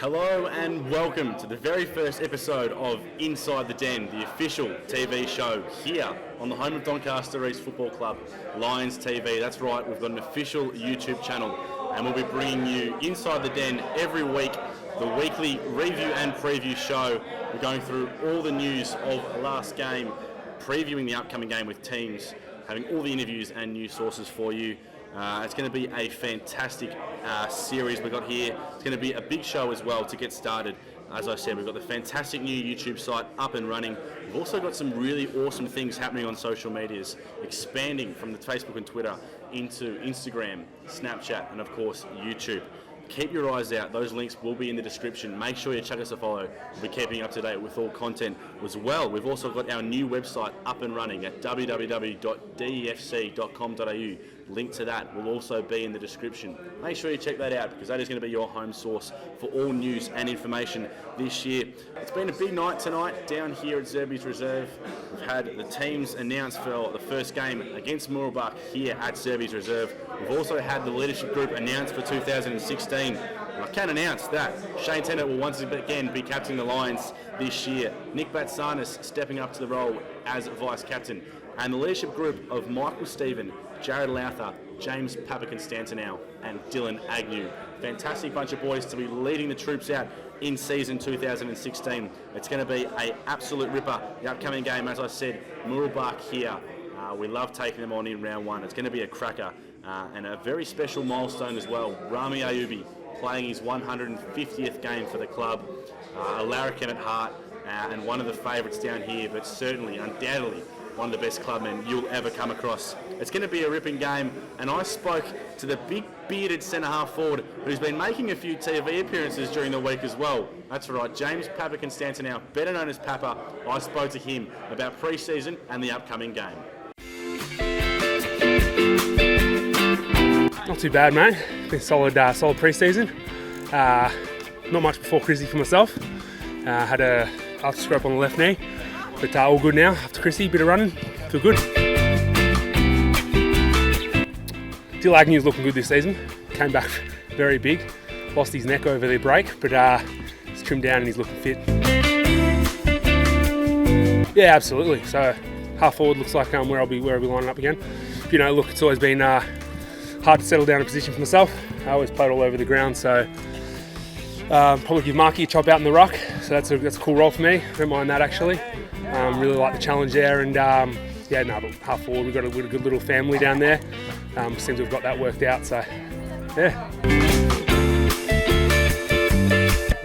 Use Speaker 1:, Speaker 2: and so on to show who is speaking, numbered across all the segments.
Speaker 1: Hello and welcome to the very first episode of Inside the Den, the official TV show here on the home of Doncaster East Football Club, Lions TV. That's right, we've got an official YouTube channel and we'll be bringing you Inside the Den every week, the weekly review and preview show. We're going through all the news of the last game, previewing the upcoming game with teams, having all the interviews and news sources for you. It's going to be a fantastic series we've got here. It's going to be a big show as well to get started. As I said, we've got the fantastic new YouTube site up and running. We've also got some really awesome things happening on social medias, expanding from the Facebook and Twitter into Instagram, Snapchat, and of course YouTube. Keep your eyes out. Those links will be in the description. Make sure you chuck us a follow. We'll be keeping you up to date with all content as well. We've also got our new website up and running at www.defc.com.au. Link to that will also be in the description. Make sure you check that out because that is going to be your home source for all news and information this year. It's been a big night tonight down here at Zerby's Reserve. We've had the teams announced for the first game against Mooroolbark here at Zerby's Reserve. We've also had the leadership group announced for 2016. I can announce that Shane Tennant will once again be captaining the Lions this year. Nick Batsanis stepping up to the role as vice captain. And the leadership group of Michael Stephen, Jared Lowther, James Papaconstantinou and Dylan Agnew. Fantastic bunch of boys to be leading the troops out in season 2016. It's going to be an absolute ripper. The upcoming game, as I said, Mooroolbark here. We love taking them on in round one. It's going to be a cracker and a very special milestone as well. Rami Ayubi playing his 150th game for the club. A larrikin at heart and one of the favourites down here, but certainly, undoubtedly, one of the best clubmen you'll ever come across. It's going to be a ripping game, and I spoke to the big bearded centre-half forward who's been making a few TV appearances during the week as well. That's right, James Papaconstantinou, better known as Papa. I spoke to him about pre-season and the upcoming game.
Speaker 2: Not too bad, mate. Been solid pre-season. Not much before Chrissy for myself. Had a arthroscope on the left knee. But all good now, after Chrissy, bit of running, feel good. Dylan Agnew's looking good this season, came back very big, lost his neck over the break, but he's trimmed down and he's looking fit. Yeah, absolutely, so half forward looks like where I'll be lining up again. You know, look, it's always been hard to settle down a position for myself. I always played all over the ground, so probably give Marky a chop out in the ruck, so that's a cool role for me, don't mind that actually. Really like the challenge there, and but half forward we've got a good little family down there. Seems to have got that worked out, so yeah.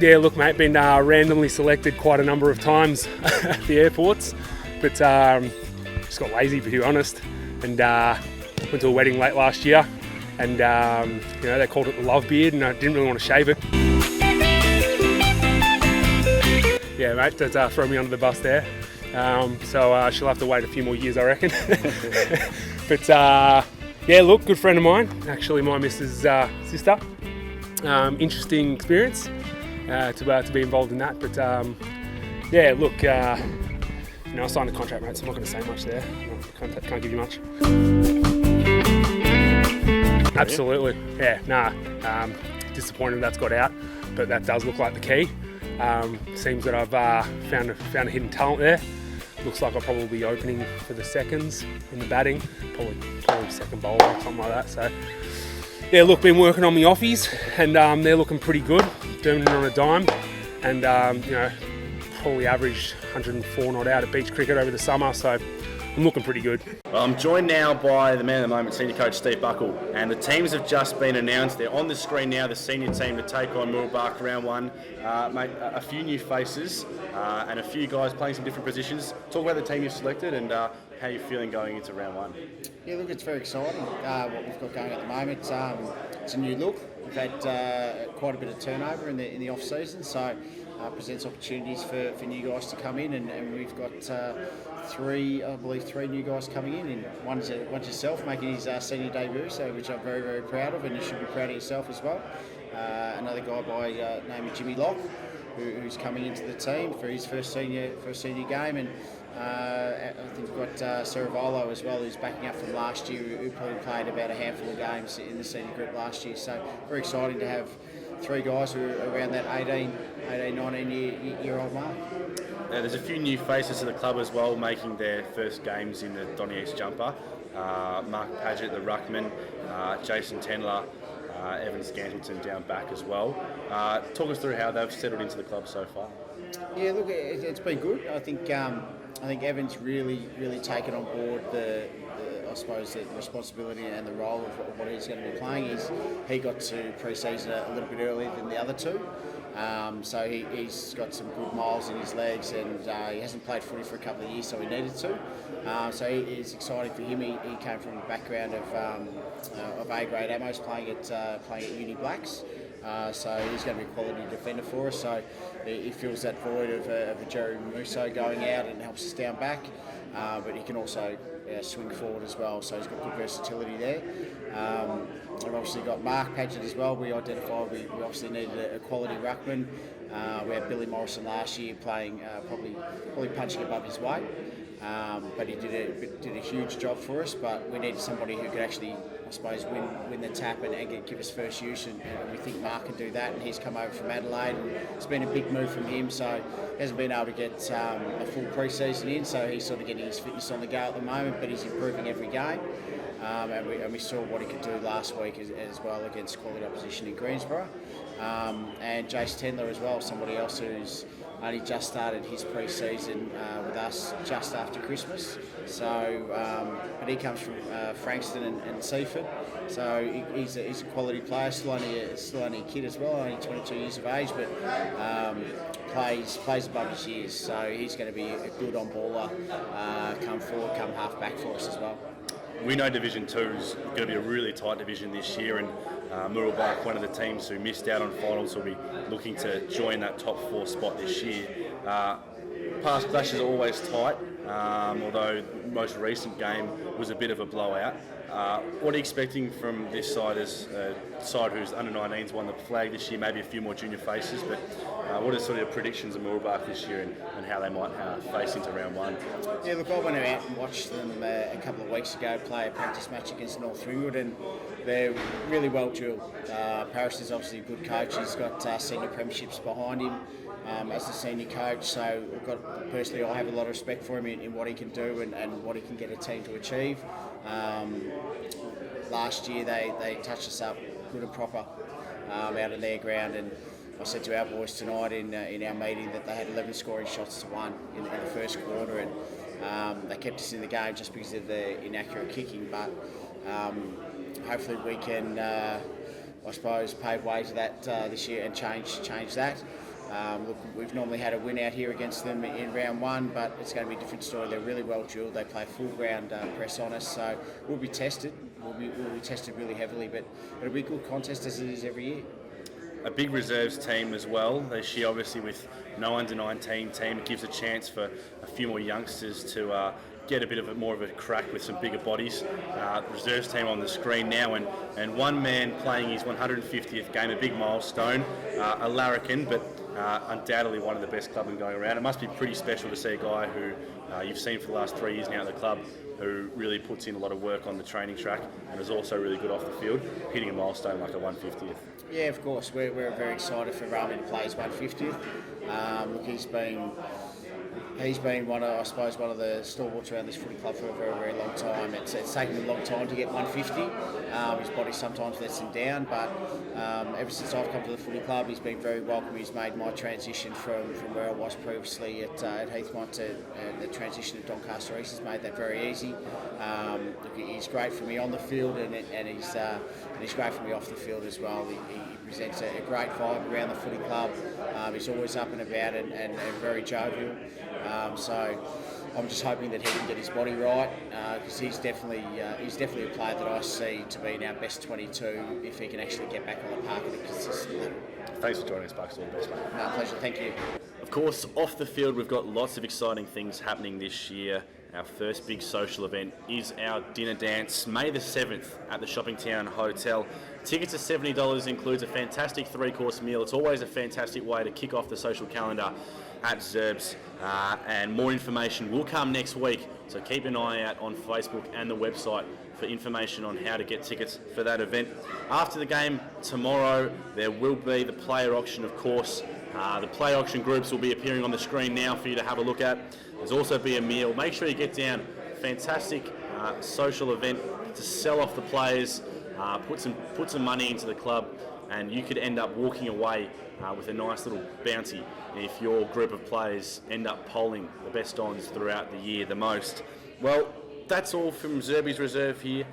Speaker 2: Yeah, look, mate, been randomly selected quite a number of times at the airports, but just got lazy, to be honest, and went to a wedding late last year, and they called it the love beard, and I didn't really want to shave it. Yeah, mate, that's throw me under the bus there. So she'll have to wait a few more years, I reckon. But yeah, look, good friend of mine, actually my missus' sister. Interesting experience to be involved in that. But yeah, look, I signed a contract, mate, so I'm not going to say much there. Can't give you much. Absolutely, yeah, disappointed that's got out, but that does look like the key. Seems that I've found a hidden talent there. Looks like I'll probably be opening for the seconds in the batting, probably second bowler or something like that. So yeah, look, been working on the offies, and they're looking pretty good, doing it on a dime, and probably averaged 104 not out at beach cricket over the summer, so I'm looking pretty good.
Speaker 1: Well, I'm joined now by the man of the moment, senior coach Steve Buckle, and the teams have just been announced. They're on the screen now, the senior team to take on Mooroolbark round one. Mate, a few new faces and a few guys playing some different positions. Talk about the team you've selected and how you're feeling going into round one.
Speaker 3: Yeah, look, it's very exciting what we've got going at the moment. It's a new look. We've had quite a bit of turnover in the off season, so presents opportunities for new guys to come in, and we've got three new guys coming in, and one's yourself making his senior debut, so which I'm very, very proud of, and you should be proud of yourself as well. Another guy by name of Jimmy Locke, who's coming into the team for his first senior game, and I think we've got Ceravolo as well, who's backing up from last year, who probably played about a handful of games in the senior group last year. So very exciting to have three guys who are around that 18, 19-year-old mark.
Speaker 1: There's a few new faces to the club as well, making their first games in the Donny East jumper. Mark Paget, the ruckman, Jason Tendler, Evan Scantleton down back as well. Talk us through how they've settled into the club so far.
Speaker 3: Yeah, look, it's been good. I think Evan's really taken on board the responsibility and the role of what he's going to be playing. He got to pre-season a little bit earlier than the other two. So he's got some good miles in his legs, and he hasn't played footy for a couple of years, so he needed to. So it's exciting for him. He came from a background of A-grade Amos, playing at Uni Blacks. So he's going to be a quality defender for us. So he fills that void of a Jerry Musso going out and helps us down back. But he can also swing forward as well, so he's got good versatility there. We've obviously got Mark Paget as well. We identified we obviously needed a quality ruckman. We had Billy Morrison last year playing probably punching above his weight, but he did a huge job for us. But we needed somebody who could actually, I suppose, win the tap and give us first use, and we think Mark can do that. And he's come over from Adelaide, and it's been a big move from him. So he hasn't been able to get a full pre-season in, so he's sort of getting his fitness on the go at the moment. But he's improving every game. And we saw what he could do last week as well against quality opposition in Greensborough. And Jace Tendler as well, somebody else who's only just started his pre-season with us just after Christmas. So, but he comes from Frankston and Seaford. So he's a quality player, still only a kid as well, only 22 years of age, but plays above his years. So he's going to be a good on-baller, come forward, come half-back for us as well.
Speaker 1: We know Division 2 is going to be a really tight division this year, and Mooroolbark, one of the teams who missed out on finals, will be looking to join that top 4 spot this year. Past clashes are always tight, although the most recent game was a bit of a blowout. What are you expecting from this side as a side who's under 19s won the flag this year, maybe a few more junior faces, but what are sort of your predictions of Mooroolbark this year and how they might face into round 1?
Speaker 3: Yeah, look, I went out and watched them a couple of weeks ago play a practice match against North Ringwood, and they're really well drilled. Parrish is obviously a good coach. He's got senior premierships behind him as the senior coach, so personally I have a lot of respect for him in what he can do and what he can get a team to achieve. Last year they touched us up good and proper out of their ground, and I said to our boys tonight in our meeting that they had 11 scoring shots to 1 in the first quarter, and they kept us in the game just because of the inaccurate kicking. But hopefully we can, I suppose, pave way to that this year and change that. Look, we've normally had a win out here against them in round 1, but it's going to be a different story. They're really well drilled. They play full ground press on us, so we'll be tested. We'll be tested really heavily, but it'll be a good contest as it is every year.
Speaker 1: A big reserves team as well this year, obviously with no under-19 team. It gives a chance for a few more youngsters to get a bit more of a crack with some bigger bodies. Reserves team on the screen now, and one man playing his 150th game, a big milestone, a larrikin, but undoubtedly one of the best clubmen going around. It must be pretty special to see a guy who you've seen for the last 3 years now at the club, who really puts in a lot of work on the training track and is also really good off the field, hitting a milestone like a 150th.
Speaker 3: Yeah, of course. We're very excited for Roman to play his 150th. Look, he's been one of the stalwarts around this footy club for a very long time. It's taken him a long time to get 150. His body sometimes lets him down, but ever since I've come to the footy club, he's been very welcome. He's made my transition from where I was previously at Heathmont to the transition to Doncaster East has made that very easy. Look, he's great for me on the field, and he's great for me off the field as well. He presents a great vibe around the footy club. He's always up and about and very jovial. So I'm just hoping that he can get his body right, because he's definitely a player that I see to be in our best 22 if he can actually get back on the park at a consistent level.
Speaker 1: Thanks for joining us, Bucks. All the best, mate.
Speaker 3: No, pleasure. Thank you.
Speaker 1: Of course, off the field, we've got lots of exciting things happening this year. Our first big social event is our dinner dance, May the 7th at the Shoppingtown Hotel. Tickets are $70, includes a fantastic 3-course meal. It's always a fantastic way to kick off the social calendar. at Zerbs, and more information will come next week, so keep an eye out on Facebook and the website for information on how to get tickets for that event. After the game tomorrow, there will be the player auction, of course. The player auction groups will be appearing on the screen now for you to have a look at. There's also be a meal. Make sure you get down. Fantastic social event to sell off the players, put some money into the club, and you could end up walking away with a nice little bounty if your group of players end up polling the best ons throughout the year the most. Well, that's all from Zerby's Reserve here.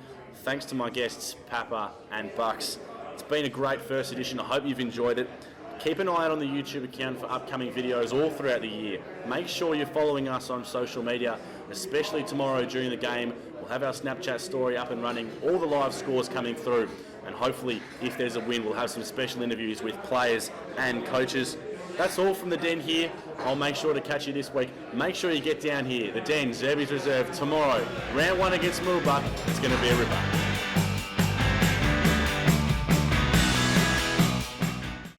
Speaker 1: Thanks to my guests, Papa and Bucks. It's been a great first edition. I hope you've enjoyed it. Keep an eye out on the YouTube account for upcoming videos all throughout the year. Make sure you're following us on social media, especially tomorrow during the game. We'll have our Snapchat story up and running, all the live scores coming through, and hopefully, if there's a win, we'll have some special interviews with players and coaches. That's all from the Den here. I'll make sure to catch you this week. Make sure you get down here. The Den, Zerby's Reserve, tomorrow. Round 1 against Mooroolbark. It's going to be a ripper.